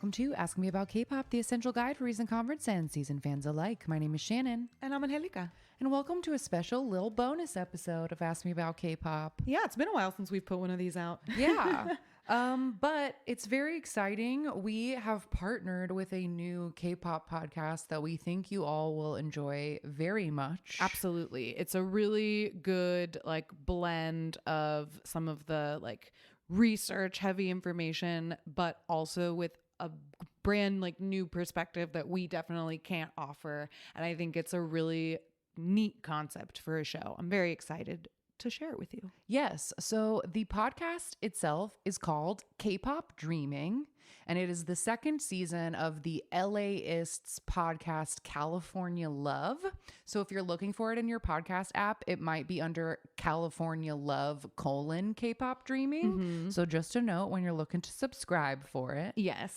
welcome to Ask Me About K-Pop, the essential guide for recent conference and season fans alike. My name is Shannon. And I'm Angelica. And welcome to a special little bonus episode of Ask Me About K-Pop. Yeah, it's been a while since we've put one of these out. Yeah. But it's very exciting. We have partnered with a new K-pop podcast that we think you all will enjoy very much. Absolutely. It's a really good blend of some of the research heavy information, but also with a brand new perspective that we definitely can't offer. And I think it's a really neat concept for a show. I'm very excited to share it with you. Yes. So the podcast itself is called Kpop Dreaming, and it is the second season of the LAist's podcast California Love. So if you're looking for it in your podcast app, it might be under California Love : Kpop Dreaming. Mm-hmm. So just a note when you're looking to subscribe for it. Yes.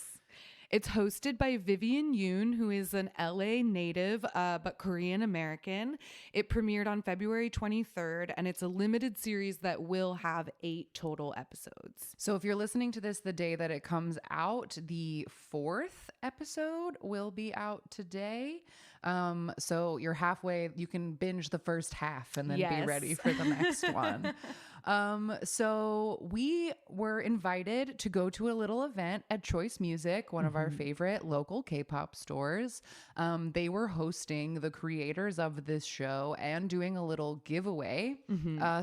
It's hosted by Vivian Yoon, who is an LA native, but Korean American. It premiered on February 23rd, and it's a limited series that will have 8 total episodes. So if you're listening to this the day that it comes out, the 4th episode will be out today. So you're halfway, you can binge the first half and then be ready for the next one. So we were invited to go to a little event at Choice Music, one of our favorite local K-pop stores. They were hosting the creators of this show and doing a little giveaway.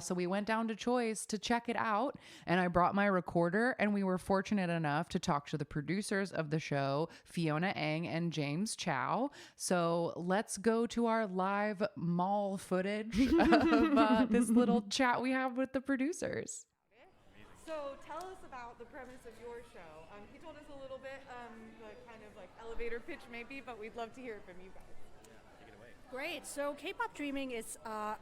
So we went down to Choice to check it out, and I brought my recorder, and we were fortunate enough to talk to the producers of the show, Fiona Ang and James Chow. So let's go to our live mall footage of this little chat we have with the producers. So tell us about the premise of your show. He told us a little bit, elevator pitch maybe, but we'd love to hear it from you guys. Yeah, take it away. Great. So Kpop Dreaming is a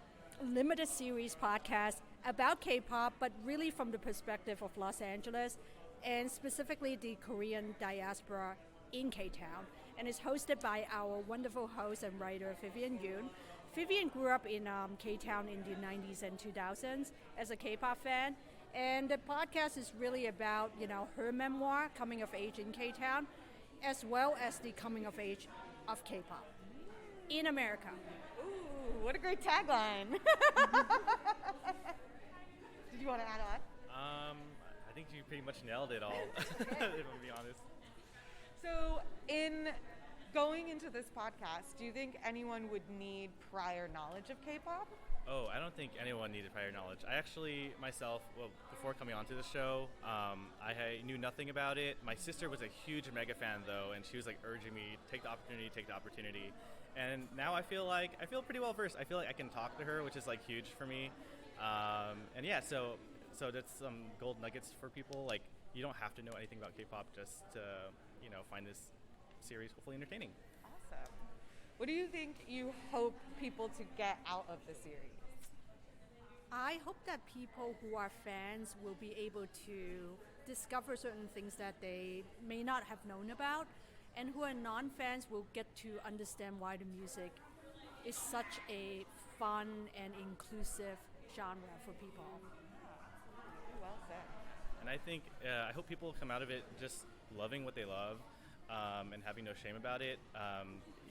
limited series podcast about K-pop, but really from the perspective of Los Angeles, and specifically the Korean diaspora in K-Town. And it's hosted by our wonderful host and writer, Vivian Yoon. Vivian grew up in K-Town in the 90s and 2000s as a K-pop fan. And the podcast is really about, her memoir, coming of age in K-Town, as well as the coming of age of K-pop in America. Ooh, what a great tagline. Did you want to add on? I think you pretty much nailed it all, if I'm going to be honest. So in going into this podcast, do you think anyone would need prior knowledge of K-pop? Oh, I don't think anyone needed prior knowledge. I actually, myself, before coming onto the show, I knew nothing about it. My sister was a huge mega fan, though, and she was urging me, take the opportunity. And now I feel pretty well versed. I feel like I can talk to her, which is huge for me. And yeah, so that's some gold nuggets for people. You don't have to know anything about K-pop just to, find this series hopefully entertaining. Awesome. What do you think you hope people to get out of the series? I hope that people who are fans will be able to discover certain things that they may not have known about, and who are non-fans will get to understand why the music is such a fun and inclusive genre for people. Well said. And I think, I hope people come out of it just loving what they love, and having no shame about it.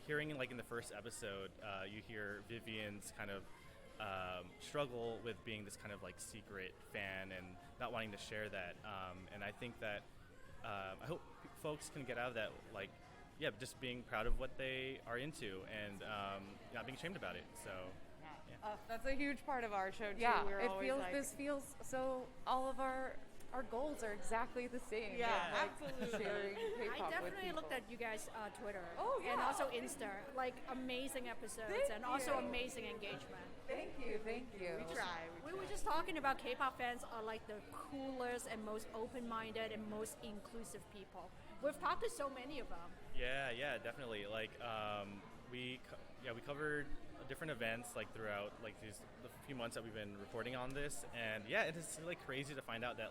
Hearing in the first episode, you hear Vivian's kind of struggle with being this kind of secret fan and not wanting to share that. And I think that I hope folks can get out of that, just being proud of what they are into and not being ashamed about it. So, yeah. That's a huge part of our show too. Yeah, This feels so. All of our goals are exactly the same. Yeah, absolutely. I Sharing K-pop definitely with looked at you guys' Twitter. Oh, yeah. And also Insta. Amazing episodes. Thank and also you. amazing engagement. Thank you. We try. We were just talking about K-pop fans are the coolest and most open-minded and most inclusive people. We've talked to so many of them. Yeah, definitely. We covered different events throughout the few months that we've been reporting on this, and yeah, it is crazy to find out that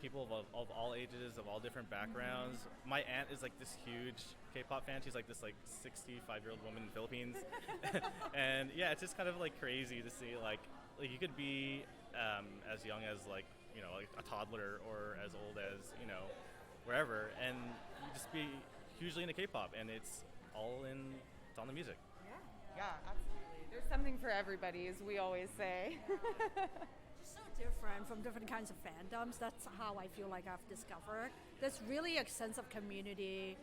people of all ages, of all different backgrounds. My aunt is this huge K-pop fan. She's this 65-year-old woman in the Philippines, and yeah, it's just kind of crazy to see you could be as young as a toddler or as old as wherever, and you just be hugely into K-pop, and it's on the music. Yeah, absolutely. There's something for everybody, as we always say. So different from different kinds of fandoms. That's how I feel like I've discovered. There's really a sense of community,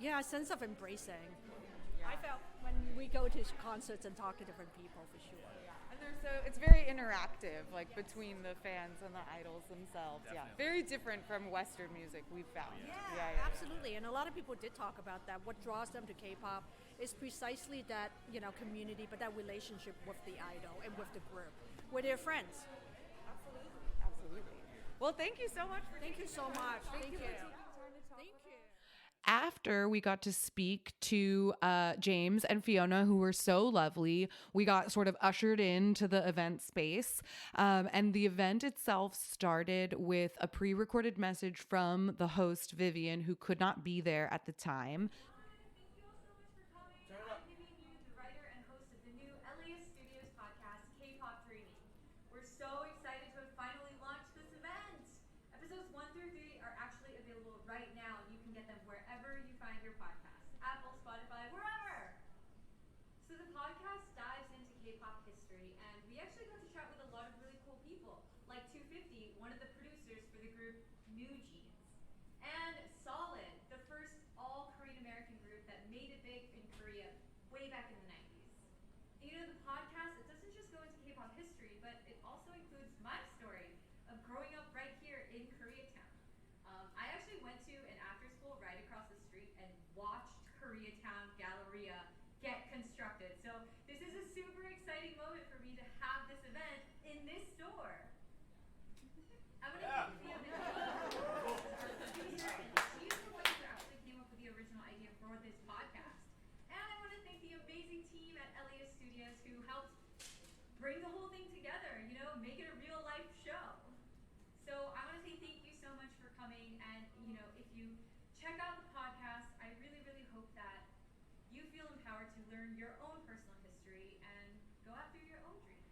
a sense of embracing. I felt when we go to concerts and talk to different people, for sure. And it's very interactive, like between the fans and the idols themselves. Definitely. Yeah, very different from Western music, we've found. Yeah, absolutely. And a lot of people did talk about that. What draws them to K-pop is precisely that, community, but that relationship with the idol and with the group, where they're friends. Absolutely. Well, thank you so much. Thank you so much. Thank you. After we got to speak to James and Fiona, who were so lovely, we got sort of ushered into the event space. And the event itself started with a pre-recorded message from the host, Vivian, who could not be there at the time. Thank you all so much for coming. I'm Vivian Yu, the writer and host of the new LAist Studios podcast, Kpop Dreaming. We're so excited to have finally launched this event. Episodes 1 through 3 are actually available right now. You can get them wherever you find your podcasts. Apple, Spotify, wherever. So the podcast dives into K-pop history, and we actually got to chat with a lot of really cool people, like 250, one of the producers for the group New Jeans, and Solid, the first all-Korean American group that made it big in Korea way back in the 90s. The podcast, it doesn't just go into K-pop history, but it also includes my story of growing up right here in Koreatown. I actually went to an after-school right across the street and watched Koreatown Galleria get constructed. So this is a super exciting moment for me to have this event in this store. I'm going to thank the producer, and she's the one who actually came up with the original idea for this podcast. And I want to thank the amazing team at LAist Studios who helped bring the whole thing together, make it a real life show. So I want to say thank you so much for coming, and if you check out the podcast, I really, really hope that you feel empowered to learn your own personal history and go after your own dreams.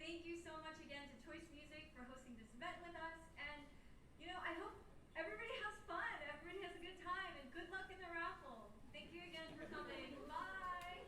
Thank you so much again to Choice Music for hosting this event with us, and I hope everybody has fun, everybody has a good time, and good luck in the raffle. Thank you again for coming. Bye.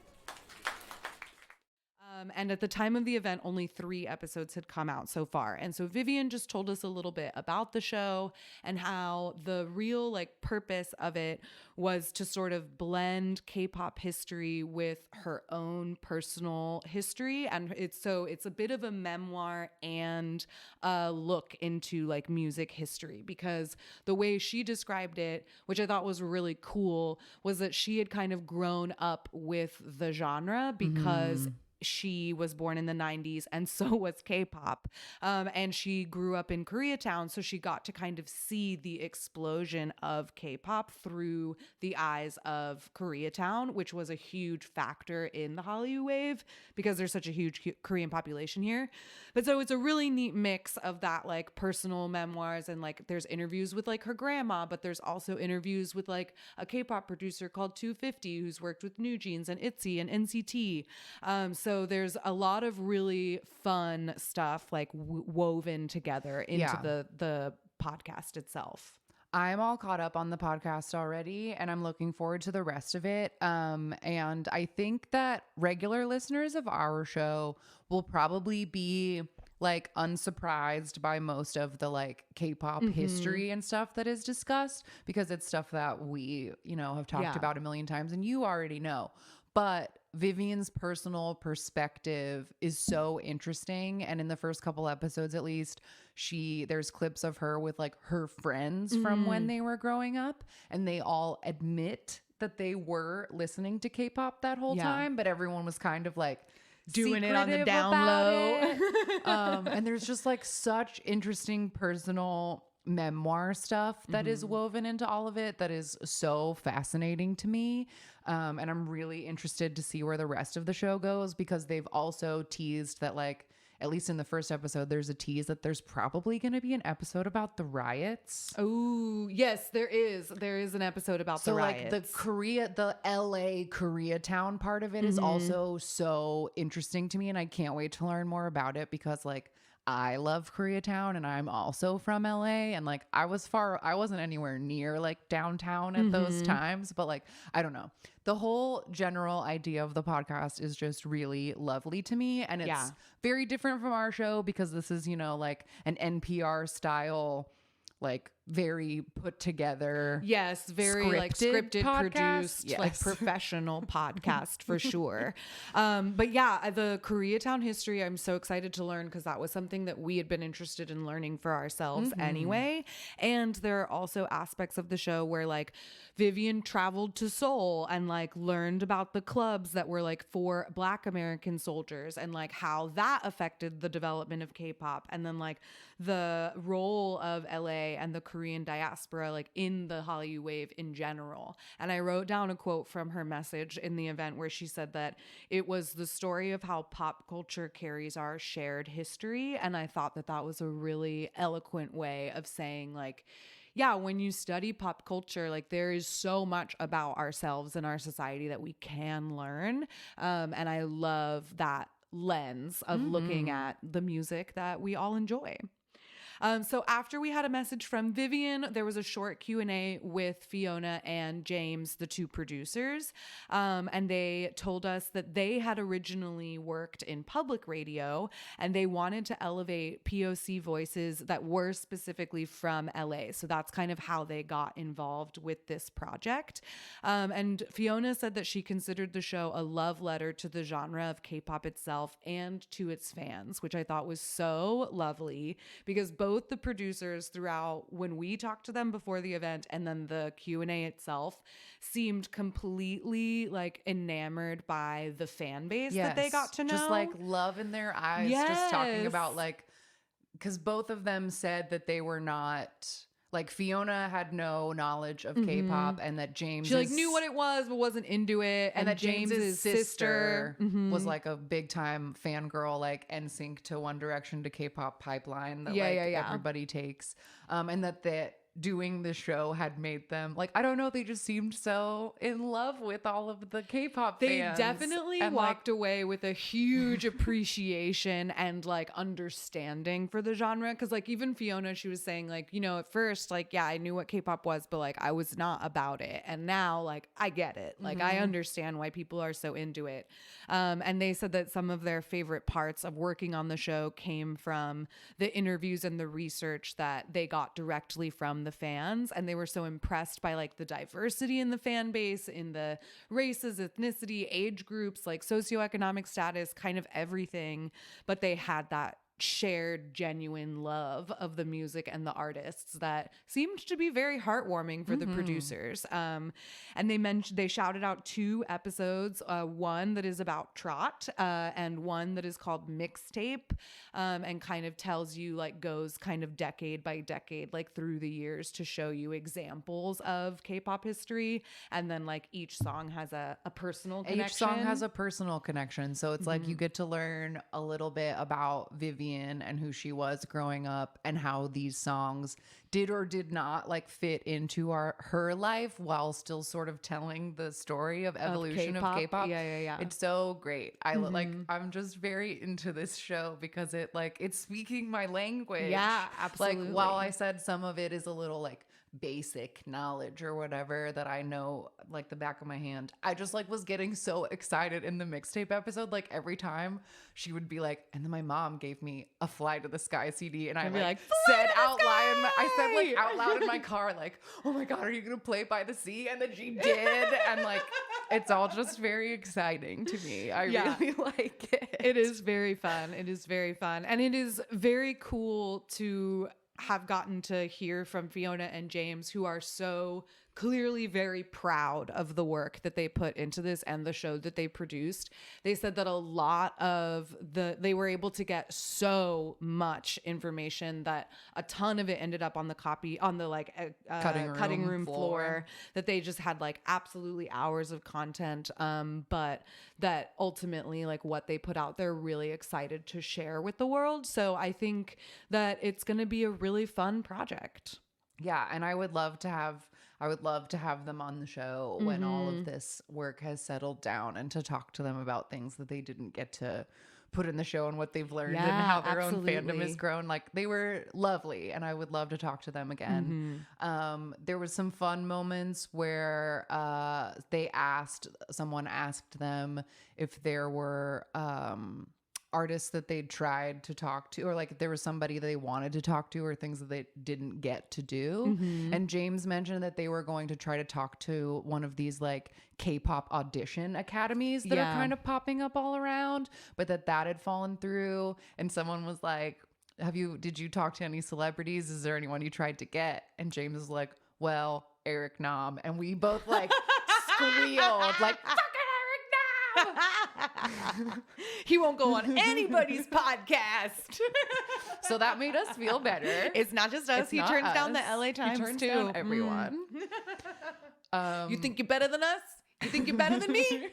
And at the time of the event, only 3 episodes had come out so far. And so Vivian just told us a little bit about the show and how the real purpose of it was to sort of blend K-pop history with her own personal history. And it's a bit of a memoir and a look into music history, because the way she described it, which I thought was really cool, was that she had kind of grown up with the genre because she was born in the 90s and so was K-pop. And she grew up in Koreatown, so she got to kind of see the explosion of K-pop through the eyes of Koreatown, which was a huge factor in the Hallyu wave because there's such a huge Korean population here. But so it's a really neat mix of that personal memoirs, and there's interviews with her grandma, but there's also interviews with a K-pop producer called 250 who's worked with New Jeans and ITZY and NCT. So there's a lot of really fun stuff woven together into the podcast itself. I'm all caught up on the podcast already, and I'm looking forward to the rest of it. And I think that regular listeners of our show will probably be unsurprised by most of the K-pop history and stuff that is discussed, because it's stuff that we, have talked about a million times and you already know. But Vivian's personal perspective is so interesting. And in the first couple episodes, at least, there's clips of her with her friends from when they were growing up, and they all admit that they were listening to K-pop that whole time, but everyone was kind of doing it on the down low. And there's just such interesting personal memoir stuff that is woven into all of it that is so fascinating to me. And I'm really interested to see where the rest of the show goes, because they've also teased that at least in the first episode, there's a tease that there's probably going to be an episode about the riots. Oh, yes, there is. There is an episode about the riots. The LA Koreatown part of it is also so interesting to me, and I can't wait to learn more about it, because I love Koreatown and I'm also from LA, and like I wasn't anywhere near like downtown at those times, but like I don't know. The whole general idea of the podcast is just really lovely to me, and it's very different from our show because this is, you know, like an NPR style, like very put together. Yes, very like scripted, produced, like professional podcast for sure. But yeah, the Koreatown history, I'm so excited to learn because that was something that we had been interested in learning for ourselves anyway. And there are also aspects of the show where like Vivian traveled to Seoul and like learned about the clubs that were like for Black American soldiers and like how that affected the development of K-pop, and then like the role of LA and the Korean diaspora like in the Hallyu wave in general. And I wrote down a quote from her message in the event where she said that it was the story of how pop culture carries our shared history. And I thought that that was a really eloquent way of saying like, yeah, when you study pop culture, like there is so much about ourselves and our society that we can learn. And I love that lens of looking at the music that we all enjoy. So after we had a message from Vivian, there was a short Q&A with Fiona and James, the two producers. And they told us that they had originally worked in public radio and they wanted to elevate POC voices that were specifically from LA. So that's kind of how they got involved with this project. And Fiona said that she considered the show a love letter to the genre of K-pop itself and to its fans, which I thought was so lovely because both the producers throughout when we talked to them before the event and then the Q&A itself seemed completely like enamored by the fan base that they got to know. Just like love in their eyes, just talking about like, because both of them said that they were not like Fiona had no knowledge of K-pop and that James she like knew what it was but wasn't into it, and that James's sister was like a big time fangirl, like NSYNC to One Direction to K-pop pipeline that everybody takes, and that doing the show had made them like, I don't know, they just seemed so in love with all of the K-pop fans. They definitely walked away with a huge appreciation and like understanding for the genre, because like even Fiona, she was saying like, you know, at first like, yeah, I knew what K-pop was, but like I was not about it, and now like I get it, like I understand why people are so into it. And they said that some of their favorite parts of working on the show came from the interviews and the research that they got directly from the fans, and they were so impressed by like the diversity in the fan base, in the races, ethnicity, age groups, like socioeconomic status, kind of everything, but they had that shared genuine love of the music and the artists that seemed to be very heartwarming for the producers. And they shouted out 2 episodes, one that is about Trot, and one that is called Mixtape, and kind of tells you like goes kind of decade by decade, like through the years to show you examples of K-pop history. And then like each song has a personal connection. Each song has a personal connection. So it's like you get to learn a little bit about Vivian and who she was growing up and how these songs did or did not like fit into her life while still sort of telling the story of evolution of K-pop. Yeah. It's so great. I'm just very into this show because it's speaking my language. Yeah, absolutely. Like while I said some of it is a little like basic knowledge or whatever that I know like the back of my hand, I just like was getting so excited in the Mixtape episode. Like every time she would be like, and then my mom gave me a Fly to the Sky CD, and I like said out loud, I said like out loud in my car, like, oh my God, are you gonna play By the Sea? And then she did, and like it's all just very exciting to me. I really like it. It is very fun. It is very fun, and it is very cool to have gotten to hear from Fiona and James, who are so clearly very proud of the work that they put into this and the show that they produced. They said that a lot of they were able to get so much information that a ton of it ended up on the cutting room floor, that they just had like absolutely hours of content, but that ultimately like what they put out there really excited to share with the world. So I think that it's going to be a really fun project. Yeah, and I would love to have them on the show when all of this work has settled down, and to talk to them about things that they didn't get to put in the show and what they've learned and Yeah, how their own fandom absolutely. has grown. Like they were lovely, and I would love to talk to them again. There was some fun moments where someone asked them if there were artists that they'd tried to talk to, or like if there was somebody they wanted to talk to, or things that they didn't get to do. And James mentioned that they were going to try to talk to one of these like K-pop audition academies that are kind of popping up all around, but that had fallen through. And someone was like, did you talk to any celebrities? Is there anyone you tried to get? And James was like, well, Eric Nam. And we both like squealed like, He won't go on anybody's podcast. so that made us feel better. It's not just us. It's He not turns down the us. LA He Times turns too. down everyone. You think you're better than us? You think you're better than me?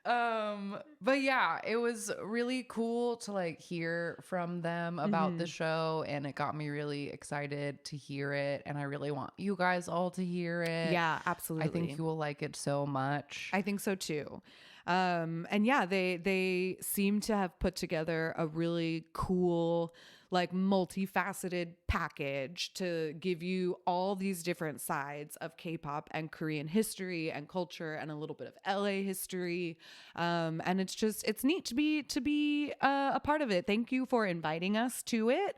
But yeah, it was really cool to like hear from them about the show, and it got me really excited to hear it, and I really want you guys all to hear it. Yeah, absolutely. I think you will like it so much. I think so too. And yeah, they seem to have put together a really cool, like multifaceted package to give you all these different sides of K-pop and Korean history and culture and a little bit of LA history. And it's neat to be a part of it. Thank you for inviting us to it.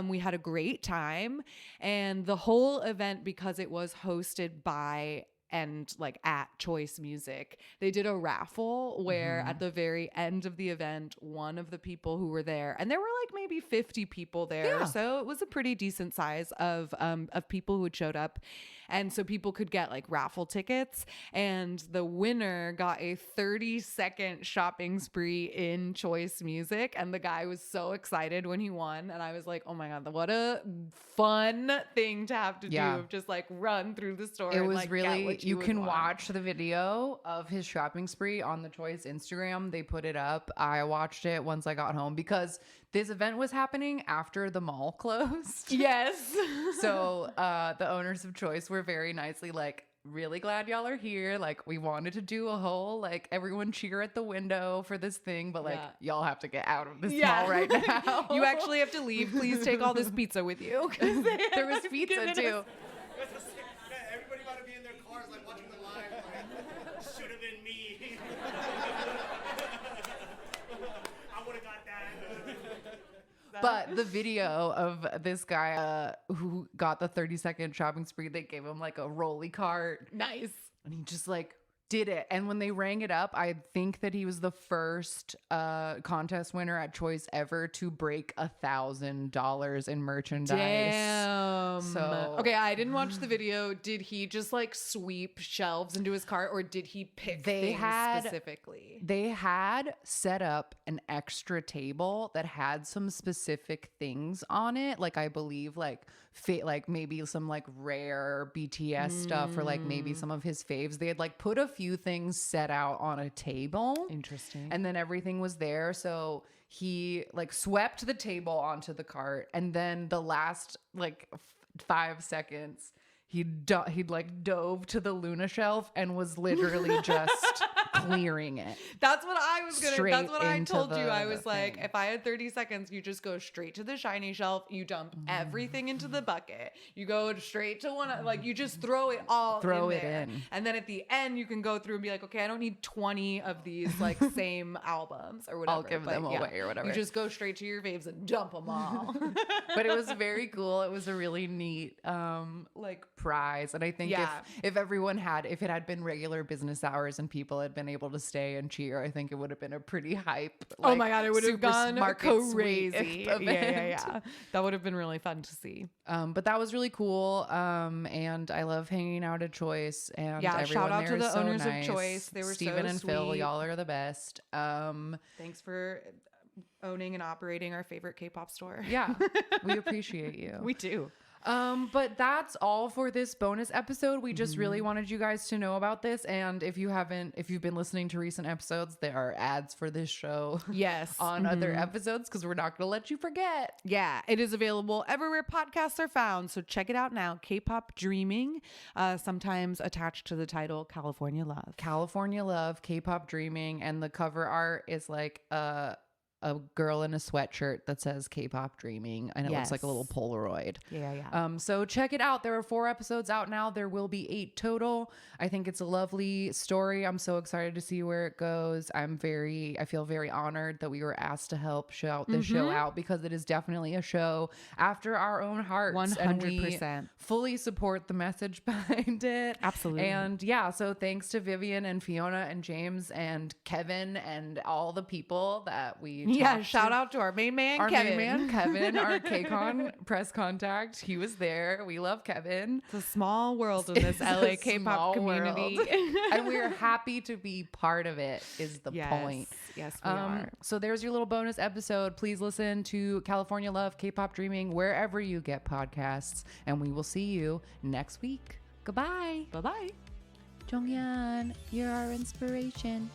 We had a great time, and the whole event, because it was hosted by and like at Choice Music, they did a raffle where at the very end of the event, one of the people who were there, and there were like maybe 50 people there. Yeah. So it was a pretty decent size of people who had showed up. And so people could get like raffle tickets, and the winner got a 30-second shopping spree in Choice Music. And the guy was so excited when he won. And I was like, oh my God, what a fun thing to have to do. Just like run through the store. It and, was like, really, get what you would can want. watch the video of his shopping spree on the Choice Instagram. They put it up. I watched it once I got home because this event was happening after the mall closed. Yes. So the owners of Choice were very nicely like, really glad y'all are here. Like, we wanted to do a whole, like, everyone cheer at the window for this thing, but like, y'all have to get out of this mall right now. You actually have to leave. Please take all this pizza with you. There was pizza too. Everybody got to be in their cars, like watching the live. Like, should have been me. I would have got that. But the video of this guy who got the 30-second shopping spree, they gave him like a rolly cart. Nice. And he just like did it. And when they rang it up, I think that he was the first contest winner at Choice ever to break $1,000 in merchandise. Damn. So okay, I didn't watch the video. Did he just like sweep shelves into his cart, or did he pick things specifically? They had set up an extra table that had some specific things on it, like I believe like maybe some like rare BTS stuff, or like maybe some of his faves. They had like put a few things set out on a table. Interesting. And then everything was there. So he like swept the table onto the cart, and then the last like 5 seconds he'd like dove to the Luna shelf and was literally just clearing it. That's what I was gonna. Straight That's what I into told you. I the was like, thing. if I had 30 seconds, you just go straight to the shiny shelf. You dump everything into the bucket. You go straight to one. Like you just throw it all. Throw in it there. in. And then at the end, you can go through and be like, okay, I don't need 20 of these like same albums or whatever. I'll give them away or whatever. You just go straight to your faves and dump them all. But it was very cool. It was a really neat like prize. And I think Yeah. if it had been regular business hours and people had been able to stay and cheer, I think it would have been a pretty hype. Oh my God, it would have super gone market sweep crazy. event. Yeah. That would have been really fun to see. But that was really cool. And I love hanging out at Choice. And Yeah, everyone shout out there to is the so owners of nice. Choice. They were Steven so and Phil, sweet. y'all are the best. Thanks for owning and operating our favorite K-pop store. Yeah, we appreciate you. We do. But that's all for this bonus episode. We just really wanted you guys to know about this. And if you've been listening to recent episodes, there are ads for this show. Yes. On other episodes, because we're not going to let you forget. Yeah, it is available everywhere podcasts are found. So check it out now. Kpop Dreaming, sometimes attached to the title California Love. California Love, Kpop Dreaming. And the cover art is like a girl in a sweatshirt that says Kpop Dreaming, and it looks like a little Polaroid. Yeah. So check it out. There are 4 episodes out now. There will be 8 total. I think it's a lovely story. I'm so excited to see where it goes. I feel very honored that we were asked to help shout this show out, because it is definitely a show after our own hearts. 100%. And we fully support the message behind it. Absolutely. And yeah, so thanks to Vivian and Fiona and James and Kevin and all the people that we shout out to our main man, Kevin. Our KCON press contact. He was there. We love Kevin. It's a small world in this LA K-pop community. And we're happy to be part of it, is the point. Yes, we are. So there's your little bonus episode. Please listen to California Love, Kpop Dreaming, wherever you get podcasts. And we will see you next week. Goodbye. Bye-bye. Jonghyun, you're our inspiration.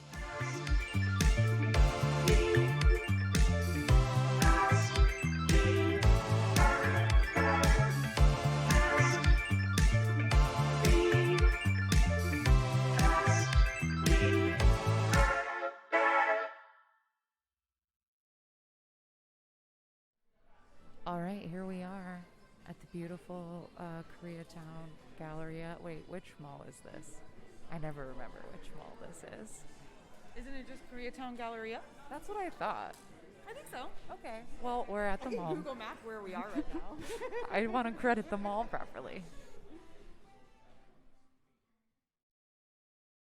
All right, here we are at the beautiful Koreatown Galleria. Wait, which mall is this? I never remember which mall this is. Isn't it just Koreatown Galleria? That's what I thought. I think so. Okay. Well, we're at the mall. Google Map where we are right now. I want to credit the mall properly.